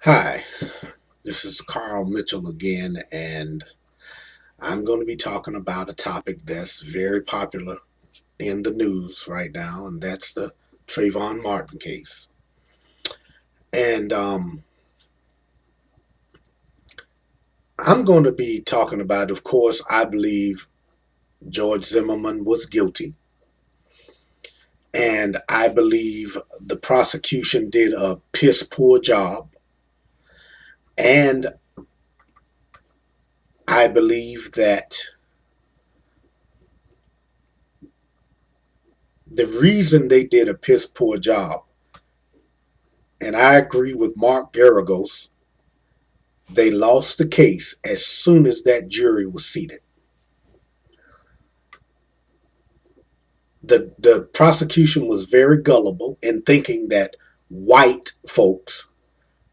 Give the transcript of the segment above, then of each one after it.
Hi, this is Carl Mitchell again, and I'm going to be talking about a topic that's very popular in the news right now, and that's the Trayvon Martin case. And I'm going to be talking about, of course, I believe George Zimmerman was guilty, and I believe the prosecution did a piss poor job, and I believe that the reason they did a piss poor job, and I agree with Mark Garagos, they lost the case as soon as that jury was seated. The prosecution was very gullible in thinking that white folks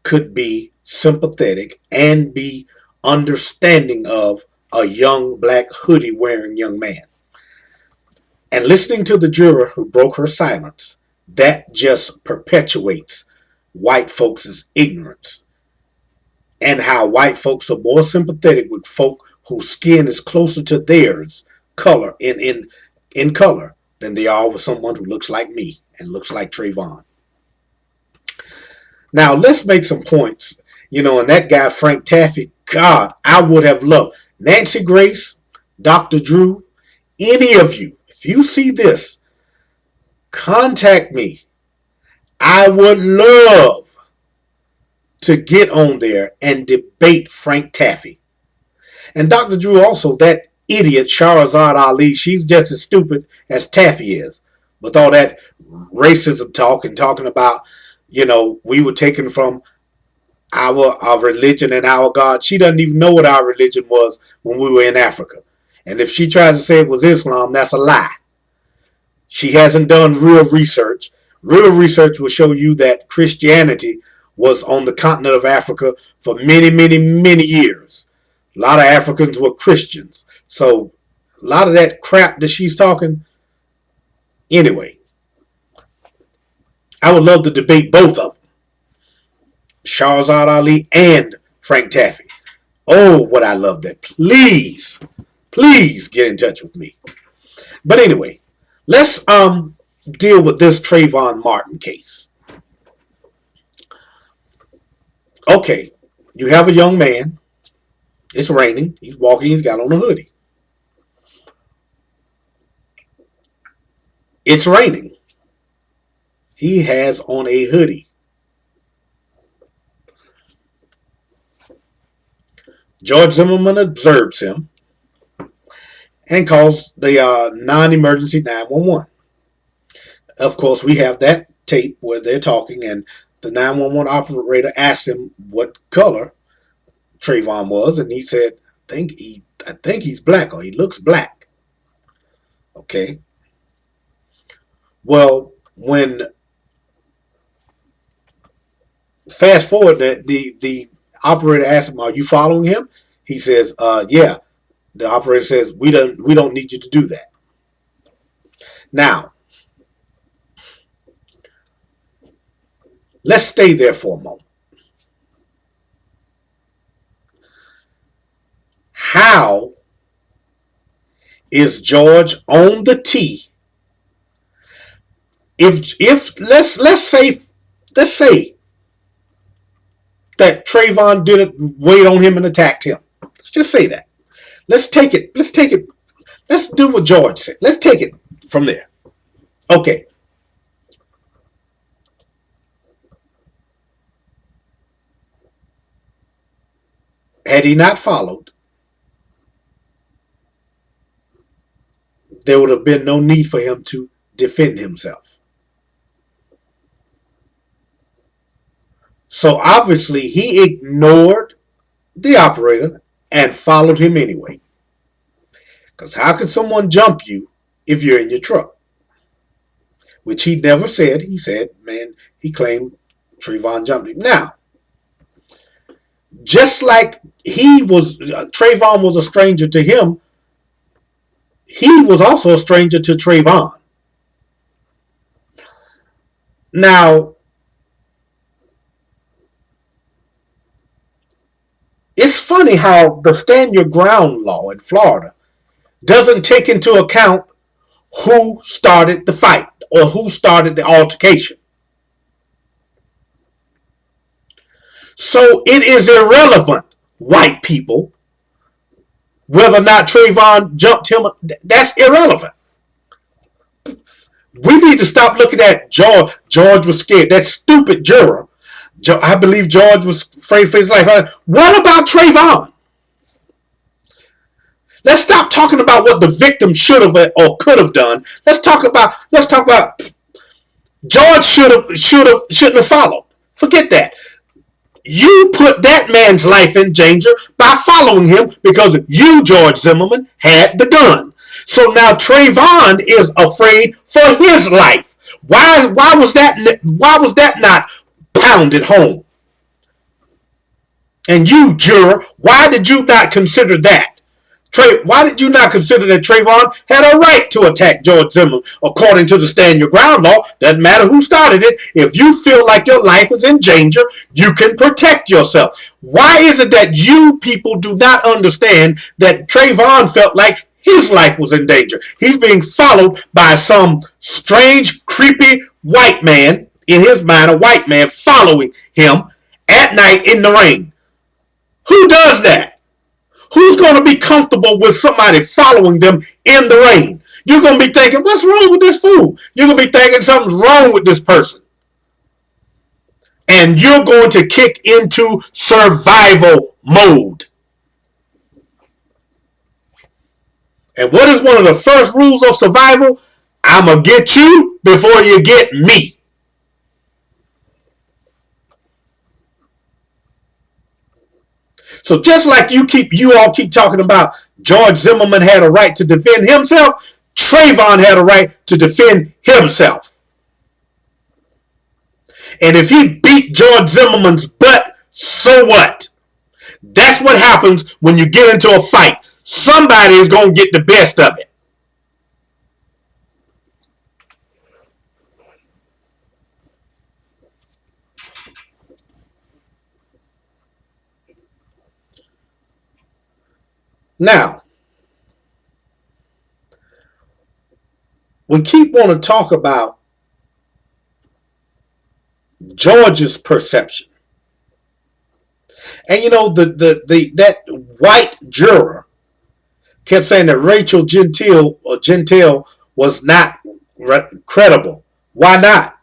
could be sympathetic and be understanding of a young black hoodie wearing young man. And listening to the juror who broke her silence, that just perpetuates white folks' ignorance and how white folks are more sympathetic with folk whose skin is closer to theirs color in color than they are with someone who looks like me and looks like Trayvon. Now let's make some points. And that guy Frank Taafe, God, I would have loved Nancy Grace, Dr. Drew, any of you. If you see this, contact me. I would love to get on there and debate Frank Taafe. And Dr. Drew also, that idiot Shahrazad Ali, she's just as stupid as Taafe is. With all that racism talk and talking about, we were taken from our religion and our God. She doesn't even know what our religion was when we were in Africa. And if she tries to say it was Islam, that's a lie. She hasn't done real research. Real research will show you that Christianity was on the continent of Africa for many, many, many years. A lot of Africans were Christians. So a lot of that crap that she's talking, anyway, I would love to debate both of them. Shahrazad Ali and Frank Taafe. Oh, what I love that. Please, please get in touch with me. But anyway, let's deal with this Trayvon Martin case. Okay, you have a young man. It's raining. He's walking. He's got on a hoodie. It's raining. He has on a hoodie. George Zimmerman observes him and calls the non-emergency 911. Of course, we have that tape where they're talking, and the 911 operator asked him what color Trayvon was, and he said, I think he's black, or he looks black. Okay. Well, when fast forward, the operator asked him, "Are you following him?" He says, "Yeah." The operator says, "We don't need you to do that." Now, let's stay there for a moment. How is George on the tee? If let's say that Trayvon didn't wait on him and attacked him. Let's just say that. Let's take it. Let's do what George said. Let's take it from there. Okay. Had he not followed, there would have been no need for him to defend himself. So obviously he ignored the operator and followed him anyway. Because how could someone jump you if you're in your truck? Which he never said. He said, man, he claimed Trayvon jumped him. Now, just like Trayvon was a stranger to him, he was also a stranger to Trayvon. Now, funny how the stand your ground law in Florida doesn't take into account who started the fight or who started the altercation. So it is irrelevant, white people, whether or not Trayvon jumped him. That's irrelevant. We need to stop looking at George. George was scared. That stupid juror. I believe George was afraid for his life. What about Trayvon? Let's stop talking about what the victim should have or could have done. Let's talk about George shouldn't have followed. Forget that. You put that man's life in danger by following him because you, George Zimmerman, had the gun. So now Trayvon is afraid for his life. Why was that not pounded home? And you, juror, why did you not consider that? Why did you not consider that Trayvon had a right to attack George Zimmerman according to the stand your ground law? Doesn't matter who started it. If you feel like your life is in danger, you can protect yourself. Why is it that you people do not understand that Trayvon felt like his life was in danger? He's being followed by some strange, creepy white man, in his mind, a white man following him at night in the rain. Who does that? Who's going to be comfortable with somebody following them in the rain? You're going to be thinking, what's wrong with this fool? You're going to be thinking something's wrong with this person. And you're going to kick into survival mode. And what is one of the first rules of survival? I'm going to get you before you get me. So just like you all keep talking about George Zimmerman had a right to defend himself, Trayvon had a right to defend himself. And if he beat George Zimmerman's butt, so what? That's what happens when you get into a fight. Somebody is going to get the best of it. Now, we keep wanting to talk about George's perception. And you know, that white juror kept saying that Rachel Gentile was not credible. Why not?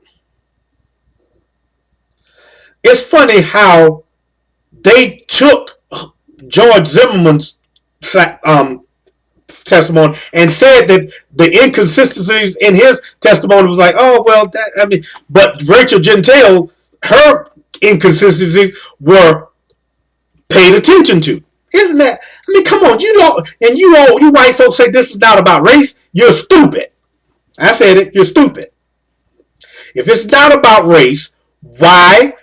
It's funny how they took George Zimmerman's testimony and said that the inconsistencies in his testimony was like, oh well, but Rachel Gentile, her inconsistencies were paid attention to. Isn't that? Come on, you white folks say this is not about race. You're stupid. I said it. You're stupid. If it's not about race, why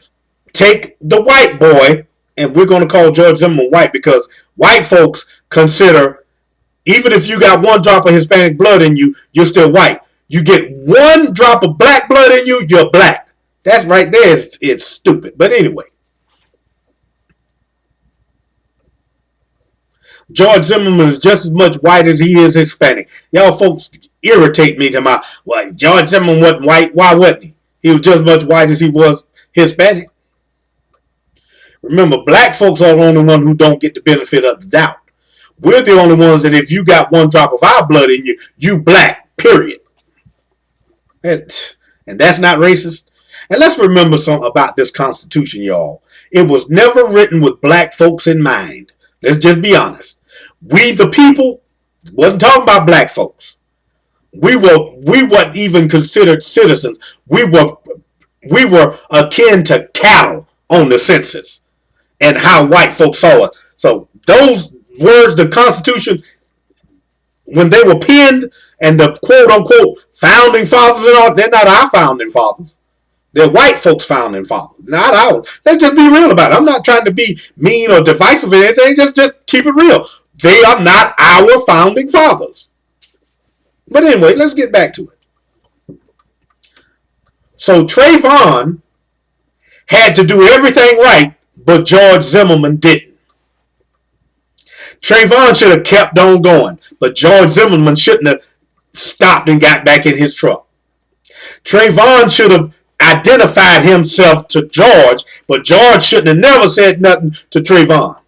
take the white boy? And we're going to call George Zimmerman white because white folks consider, even if you got one drop of Hispanic blood in you, you're still white. You get one drop of black blood in you, you're black. That's right there. It's stupid. But anyway, George Zimmerman is just as much white as he is Hispanic. Y'all folks irritate me to my, well, George Zimmerman wasn't white. Why wasn't he? He was just as much white as he was Hispanic. Remember, black folks are the only ones who don't get the benefit of the doubt. We're the only ones that if you got one drop of our blood in you, you black, period. And that's not racist. And let's remember something about this Constitution, y'all. It was never written with black folks in mind. Let's just be honest. We the people wasn't talking about black folks. We weren't even considered citizens. We were akin to cattle on the census and how white folks saw us. So those words, the Constitution, when they were penned, and the quote unquote founding fathers and all, they're not our founding fathers. They're white folks' founding fathers, not ours. Let's just be real about it. I'm not trying to be mean or divisive or anything. Just keep it real. They are not our founding fathers. But anyway, let's get back to it. So Trayvon had to do everything right, but George Zimmerman didn't. Trayvon should have kept on going, but George Zimmerman shouldn't have stopped and got back in his truck. Trayvon should have identified himself to George, but George shouldn't have never said nothing to Trayvon.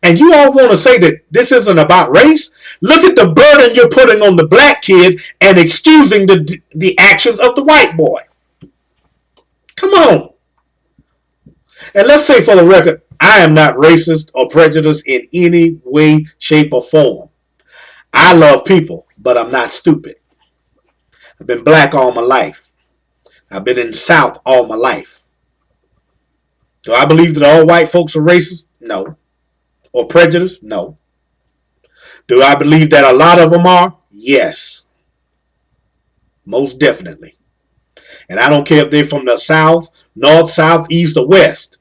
And you all want to say that this isn't about race? Look at the burden you're putting on the black kid and excusing the actions of the white boy. Come on. And let's say for the record, I am not racist or prejudiced in any way, shape, or form. I love people, but I'm not stupid. I've been black all my life. I've been in the South all my life. Do I believe that all white folks are racist? No. Or prejudiced? No. Do I believe that a lot of them are? Yes. Most definitely. And I don't care if they're from the South, North, South, East, or West.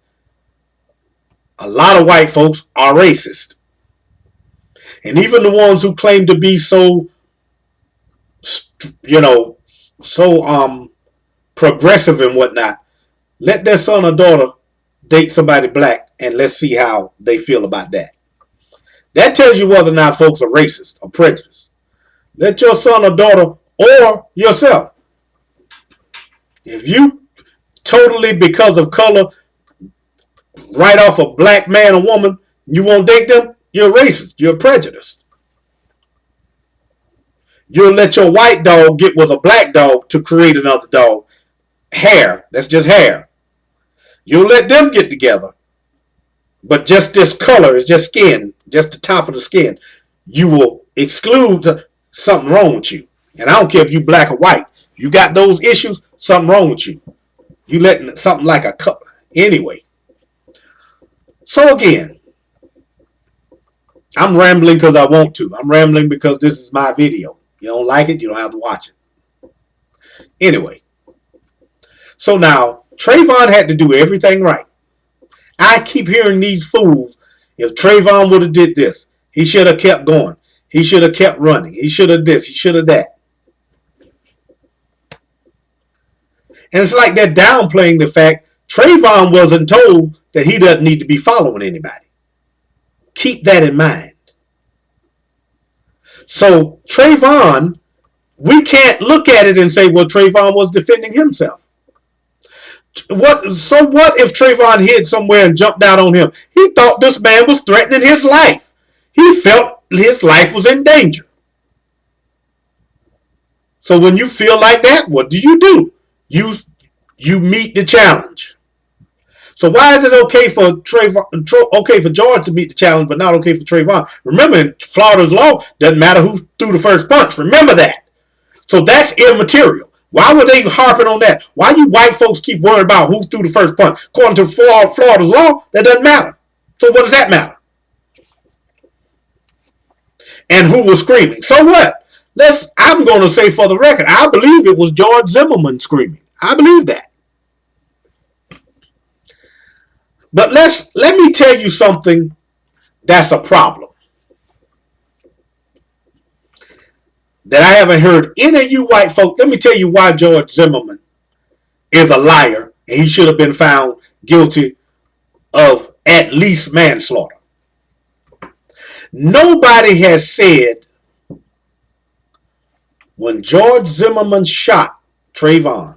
A lot of white folks are racist. And even the ones who claim to be so progressive and whatnot, let their son or daughter date somebody black and let's see how they feel about that. That tells you whether or not folks are racist or prejudiced. Let your son or daughter or yourself. If you totally, because of color, write off a black man or woman, you won't date them, you're racist. You're prejudiced. You'll let your white dog get with a black dog to create another dog. Hair. That's just hair. You'll let them get together. But just this color is just skin. Just the top of the skin. You will exclude something wrong with you. And I don't care if you black or white. If you got those issues, something wrong with you. You letting something like a cup. Anyway. So again, I'm rambling because I want to. I'm rambling because this is my video. You don't like it, you don't have to watch it. Anyway. So now, Trayvon had to do everything right. I keep hearing these fools, if Trayvon would have did this, he should have kept going. He should have kept running. He should have this. He should have that. And it's like they're downplaying the fact Trayvon wasn't told that he doesn't need to be following anybody. Keep that in mind. So Trayvon, we can't look at it and say, well, Trayvon was defending himself. What if Trayvon hid somewhere and jumped out on him? He thought this man was threatening his life. He felt his life was in danger. So when you feel like that, what do? You meet the challenge. So why is it okay for George to meet the challenge, but not okay for Trayvon? Remember, in Florida's law, doesn't matter who threw the first punch. Remember that. So that's immaterial. Why were they harping on that? Why you white folks keep worrying about who threw the first punch? According to Florida's law, that doesn't matter. So what does that matter? And who was screaming? So what? I'm going to say for the record, I believe it was George Zimmerman screaming. I believe that. But let me tell you something that's a problem. That I haven't heard any of you white folk. Let me tell you why George Zimmerman is a liar and he should have been found guilty of at least manslaughter. Nobody has said when George Zimmerman shot Trayvon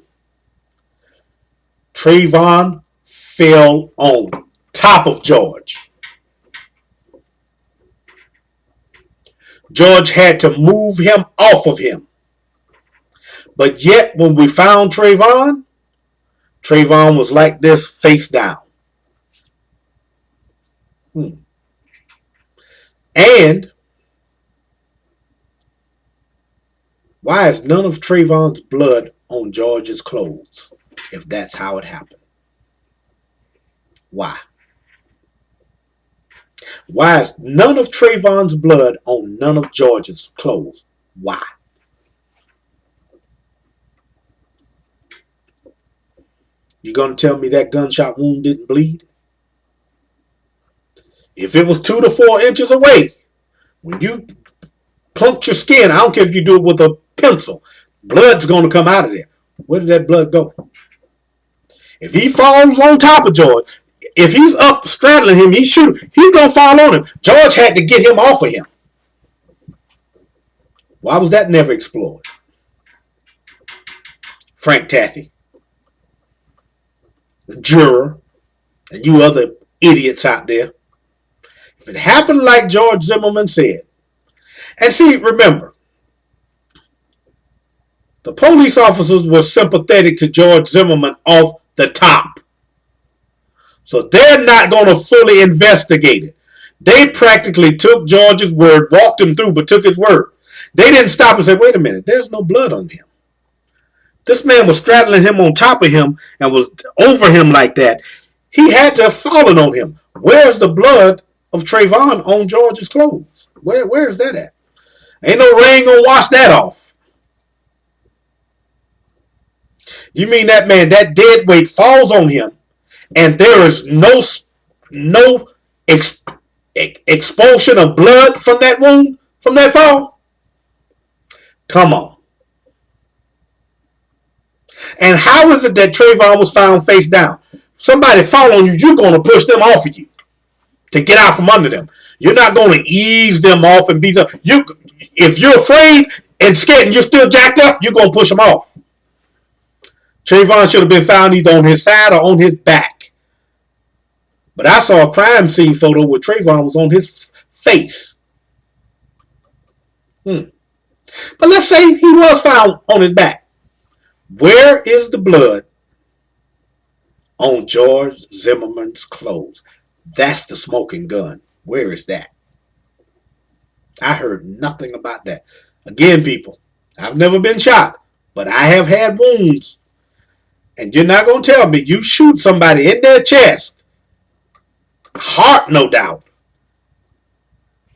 fell on top of George. George had to move him off of him. But yet, when we found Trayvon was like this, face down. And why is none of Trayvon's blood on George's clothes, if that's how it happened? Why? Why is none of Trayvon's blood on none of George's clothes? Why? You gonna tell me that gunshot wound didn't bleed? If it was 2 to 4 inches away, when you punked your skin, I don't care if you do it with a pencil, blood's gonna come out of there. Where did that blood go? If he falls on top of George, If he's up straddling him, he's going to fall on him. George had to get him off of him. Why was that never explored? Frank Taafe, the juror, and you other idiots out there. If it happened like George Zimmerman said, and see, remember, the police officers were sympathetic to George Zimmerman off the top. So they're not going to fully investigate it. They practically took George's word, walked him through, but took his word. They didn't stop and say, wait a minute, there's no blood on him. This man was straddling him on top of him and was over him like that. He had to have fallen on him. Where's the blood of Trayvon on George's clothes? Where is that at? Ain't no rain gonna wash that off. You mean that man, that dead weight falls on him, and there is no expulsion of blood from that wound, from that fall? Come on. And how is it that Trayvon was found face down? Somebody fall on you, you're going to push them off of you to get out from under them. You're not going to ease them off and beat them. If you're afraid and scared and you're still jacked up, you're going to push them off. Trayvon should have been found either on his side or on his back. But I saw a crime scene photo where Trayvon was on his face. But let's say he was found on his back. Where is the blood on George Zimmerman's clothes? That's the smoking gun. Where is that? I heard nothing about that. Again, people, I've never been shot, but I have had wounds. And you're not going to tell me you shoot somebody in their chest, heart no doubt,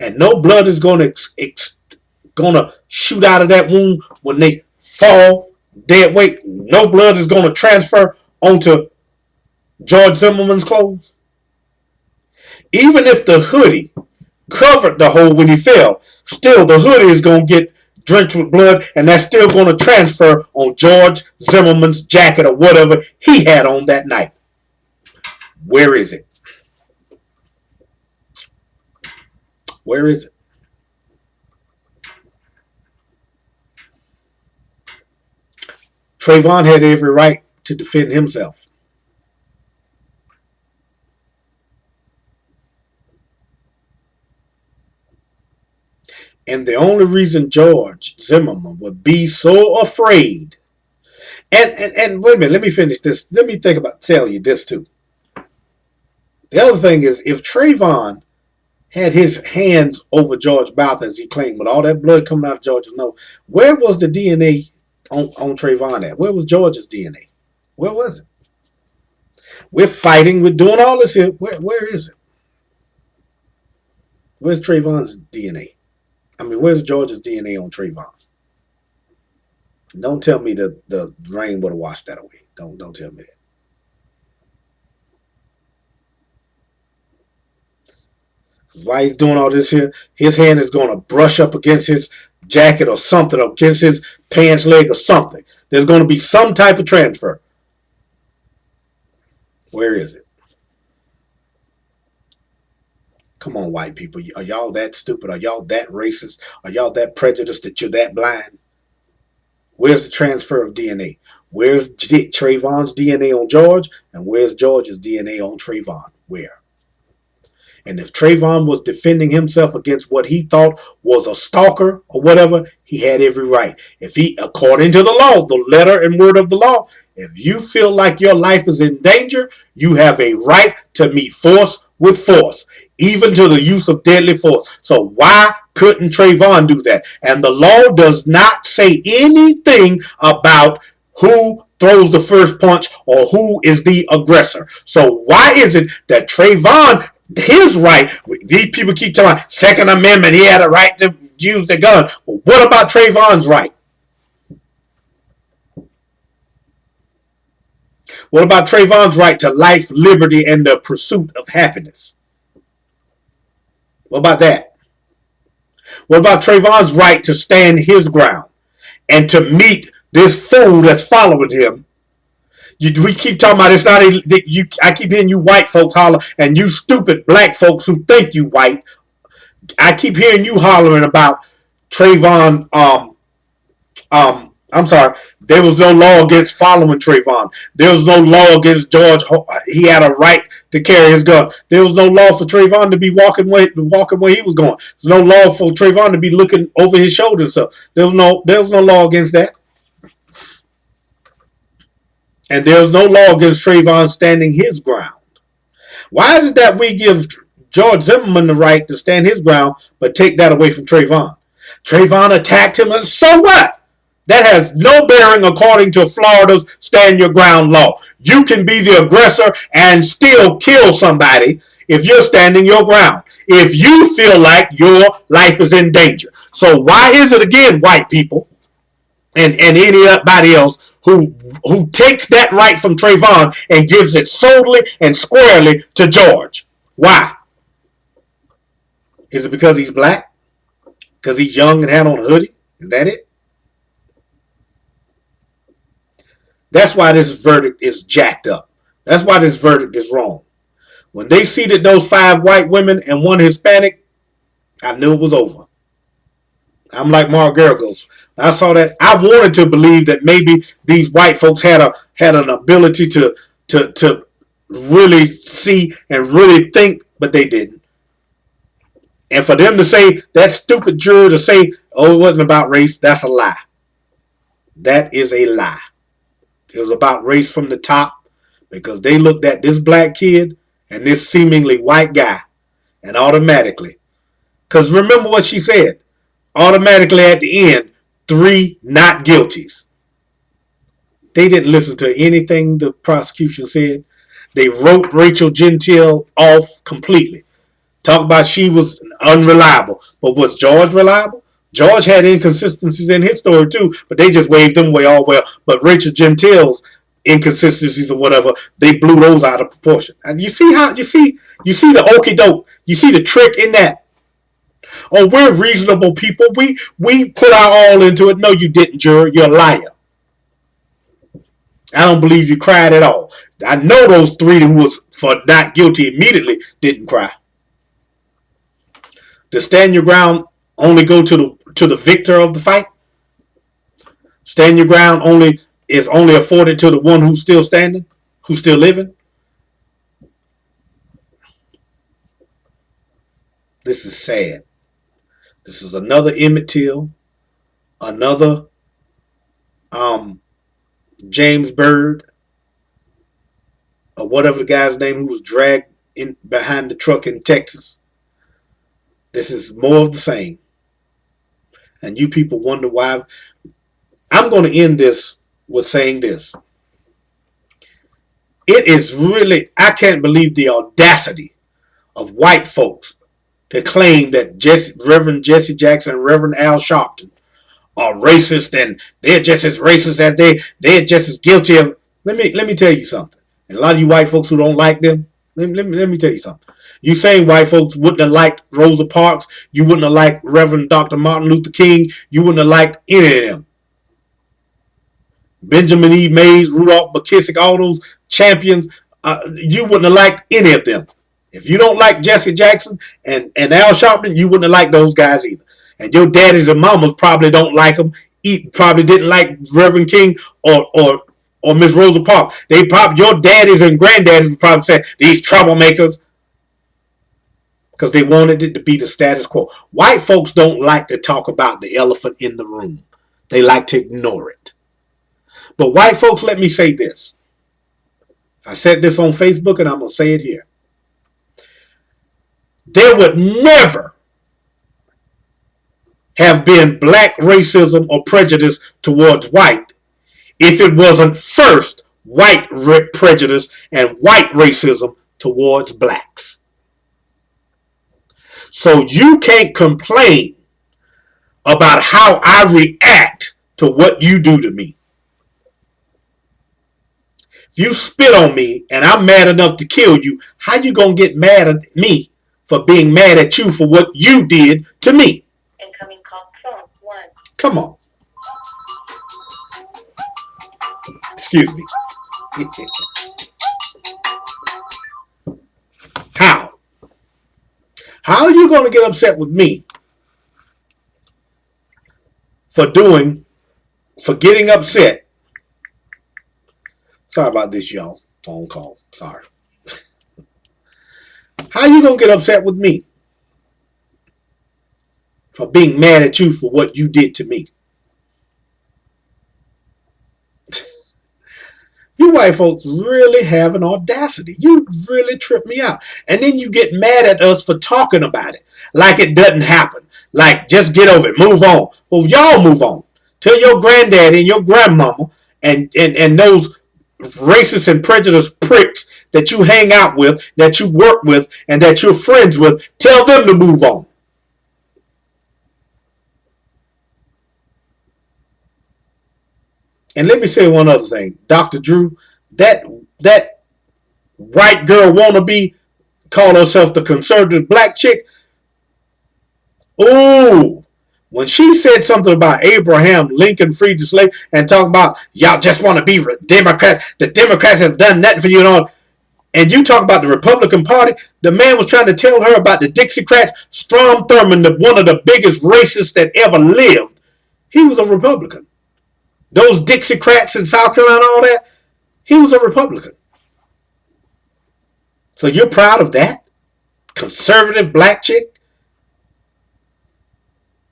and no blood is going to shoot out of that wound when they fall dead weight. No blood is going to transfer onto George Zimmerman's clothes. Even if the hoodie covered the hole when he fell, still the hoodie is going to get drenched with blood, and that's still going to transfer on George Zimmerman's jacket or whatever he had on that night. Where is it? Where is it? Trayvon had every right to defend himself. And the only reason George Zimmerman would be so afraid, and wait a minute, let me finish this. Let me tell you this too. The other thing is, if Trayvon had his hands over George's mouth as he claimed, with all that blood coming out of George's nose, where was the DNA on Trayvon at? Where was George's DNA? Where was it? We're fighting, we're doing all this here. Where is it? Where's Trayvon's DNA? I mean, where's George's DNA on Trayvon? Don't tell me that the rain would have washed that away. Don't tell me that. Why he's doing all this here? His hand is going to brush up against his jacket or something, or against his pants leg or something. There's going to be some type of transfer. Where is it? Come on, white people. Are y'all that stupid? Are y'all that racist? Are y'all that prejudiced that you're that blind? Where's the transfer of DNA? Where's Trayvon's DNA on George? And where's George's DNA on Trayvon? Where? And if Trayvon was defending himself against what he thought was a stalker or whatever, he had every right. If he, according to the law, the letter and word of the law, if you feel like your life is in danger, you have a right to meet force with force, even to the use of deadly force. So why couldn't Trayvon do that? And the law does not say anything about who throws the first punch or who is the aggressor. So why is it that Trayvon, his right, these people keep talking about Second Amendment, he had a right to use the gun. Well, what about Trayvon's right? What about Trayvon's right to life, liberty, and the pursuit of happiness? What about that? What about Trayvon's right to stand his ground and to meet this fool that's following him? We keep talking about it's not you. I keep hearing you white folks holler, and you stupid black folks who think you white. I keep hearing you hollering about Trayvon. I'm sorry. There was no law against following Trayvon. There was no law against George. He had a right to carry his gun. There was no law for Trayvon to be walking where he was going. There's no law for Trayvon to be looking over his shoulder and stuff. There was no law against that. And there was no law against Trayvon standing his ground. Why is it that we give George Zimmerman the right to stand his ground, but take that away from Trayvon? Trayvon attacked him, and so what? That has no bearing according to Florida's stand your ground law. You can be the aggressor and still kill somebody if you're standing your ground, if you feel like your life is in danger. So why is it, again, white people and anybody else who takes that right from Trayvon and gives it solely and squarely to George? Why? Is it because he's black? Because he's young and had on a hoodie? Is that it? That's why this verdict is jacked up. That's why this verdict is wrong. When they seated those 5 white women and 1 Hispanic, I knew it was over. I'm like Mark Geragos. I saw that. I wanted to believe that maybe these white folks had an ability to really see and really think, but they didn't. And for them to say, that stupid juror to say, oh, it wasn't about race, that's a lie. That is a lie. It was about race from the top, because they looked at this black kid and this seemingly white guy, and automatically, because remember what she said, automatically at the end, 3 not guilties. They didn't listen to anything the prosecution said. They wrote Rachel Gentile off completely. Talk about she was unreliable. But was George reliable? George had inconsistencies in his story too, but they just waved them away all well. But Rachel Gentile's inconsistencies or whatever, they blew those out of proportion. And you see the okie doke. You see the trick in that. Oh, we're reasonable people. We put our all into it. No, you didn't, juror. You're a liar. I don't believe you cried at all. I know those 3 who was for not guilty immediately didn't cry. To stand your ground only go to the victor of the fight? Stand your ground is only afforded to the one who's still standing, who's still living? This is sad. This is another Emmett Till, another James Byrd, or whatever the guy's name who was dragged in behind the truck in Texas. This is more of the same. And you people wonder why. I'm going to end this with saying this. It is really, I can't believe the audacity of white folks to claim that Reverend Jesse Jackson and Reverend Al Sharpton are racist, and they're just as racist as they're just as guilty of. Let me tell you something. And a lot of you white folks who don't like them, let me tell you something. You saying white folks wouldn't have liked Rosa Parks, you wouldn't have liked Reverend Dr. Martin Luther King, you wouldn't have liked any of them. Benjamin E. Mays, Rudolph McKissick, all those champions, you wouldn't have liked any of them. If you don't like Jesse Jackson and Al Sharpton, you wouldn't have liked those guys either. And your daddies and mamas probably don't like them. Probably didn't like Reverend King or Miss Rosa Parks. Your daddies and granddaddies would probably say these troublemakers, because they wanted it to be the status quo. White folks don't like to talk about the elephant in the room. They like to ignore it. But white folks, let me say this. I said this on Facebook and I'm going to say it here. There would never have been black racism or prejudice towards white if it wasn't first white prejudice and white racism towards blacks. So you can't complain about how I react to what you do to me. If you spit on me and I'm mad enough to kill you, how you gonna get mad at me for being mad at you for what you did to me? Incoming call phone 1. Come on. Excuse me. How? How are you going to get upset with me for getting upset? Sorry about this, y'all. Phone call. Sorry. How are you going to get upset with me for being mad at you for what you did to me? You white folks really have an audacity. You really trip me out. And then you get mad at us for talking about it like it doesn't happen. Like, just get over it. Move on. Well, y'all move on. Tell your granddaddy and your grandmama and those racist and prejudiced pricks that you hang out with, that you work with, and that you're friends with, tell them to move on. And let me say one other thing. Dr. Drew, that white girl wannabe called herself the conservative black chick. Ooh, when she said something about Abraham Lincoln freed the slave and talking about y'all just want to be Democrats, the Democrats have done nothing for you and all, and you talk about the Republican Party, the man was trying to tell her about the Dixiecrats. Strom Thurmond, one of the biggest racists that ever lived, he was a Republican. Those Dixiecrats in South Carolina, all that, he was a Republican. So you're proud of that? Conservative black chick?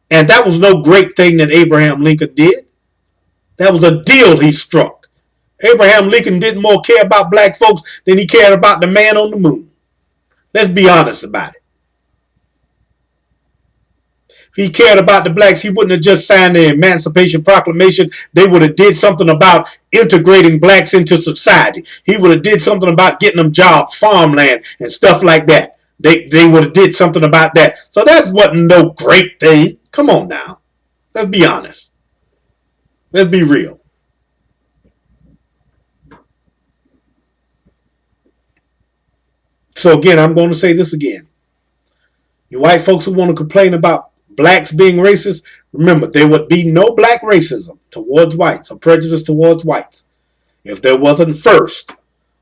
And that was no great thing that Abraham Lincoln did. That was a deal he struck. Abraham Lincoln didn't more care about black folks than he cared about the man on the moon. Let's be honest about it. If he cared about the blacks, he wouldn't have just signed the Emancipation Proclamation. They would have did something about integrating blacks into society. He would have did something about getting them jobs, farmland, and stuff like that. They would have did something about that. So that wasn't no great thing. Come on now. Let's be honest. Let's be real. So again, I'm going to say this again. You white folks who want to complain about blacks being racist, remember, there would be no black racism towards whites or prejudice towards whites if there wasn't first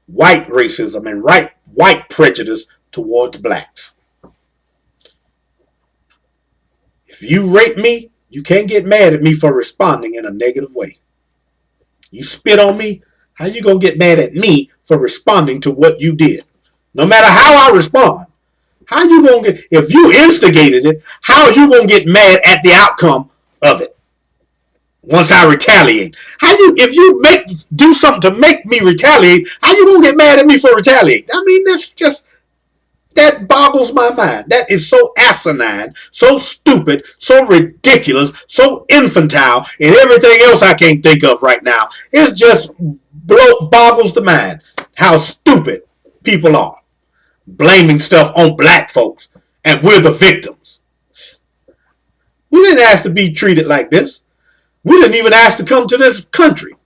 white racism and white prejudice towards blacks. If you rape me, you can't get mad at me for responding in a negative way. You spit on me, how you gonna get mad at me for responding to what you did? No matter how I respond, how you gonna get, if you instigated it, how are you gonna get mad at the outcome of it? Once I retaliate, if you do something to make me retaliate, how you gonna get mad at me for retaliate? I mean, that boggles my mind. That is so asinine, so stupid, so ridiculous, so infantile, and everything else I can't think of right now. It just boggles the mind how stupid people are. Blaming stuff on black folks, and we're the victims. We didn't ask to be treated like this. We didn't even ask to come to this country.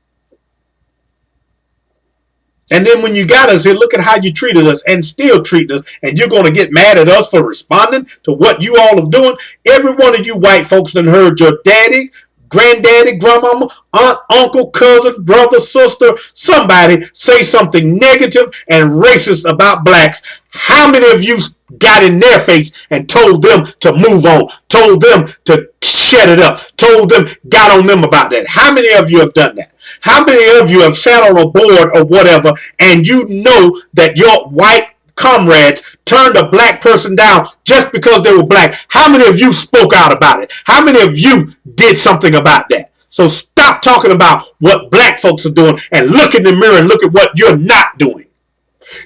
And then when you got us here, look at how you treated us and still treat us, and you're going to get mad at us for responding to what you all are doing? Every one of you white folks done heard your daddy, granddaddy, grandmama, aunt, uncle, cousin, brother, sister, somebody say something negative and racist about blacks. How many of you got in their face and told them to move on, told them to shut it up, told them, got on them about that? How many of you have done that? How many of you have sat on a board or whatever and you know that your white comrades turned a black person down just because they were black? How many of you spoke out about it? How many of you did something about that? So stop talking about what black folks are doing and look in the mirror and look at what you're not doing.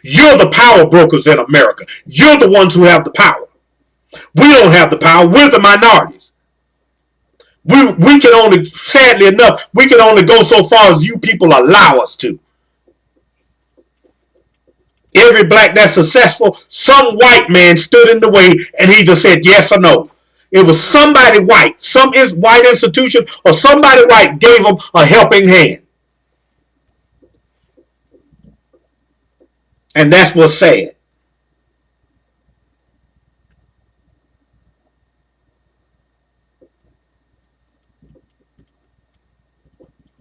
You're the power brokers in America. You're the ones who have the power. We don't have the power. We're the minorities. We can only, sadly enough, we can only go so far as you people allow us to. Every black that's successful, some white man stood in the way and he just said yes or no. It was somebody white, some white institution or somebody white gave them a helping hand. And that's what's sad.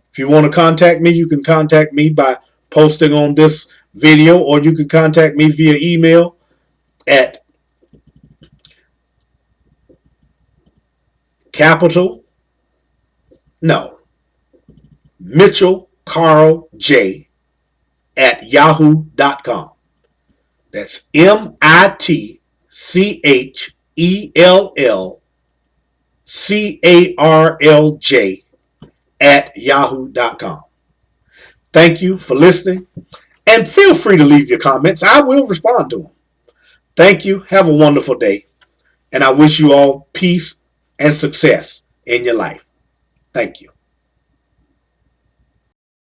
If you want to contact me, you can contact me by posting on this video, or you can contact me via email at capital, no, Mitchell Carl J at yahoo.com. That's MITCHELLCARLJ at yahoo.com. Thank you for listening, and feel free to leave your comments. I will respond to them. Thank you. Have a wonderful day, and I wish you all peace and success in your life. Thank you.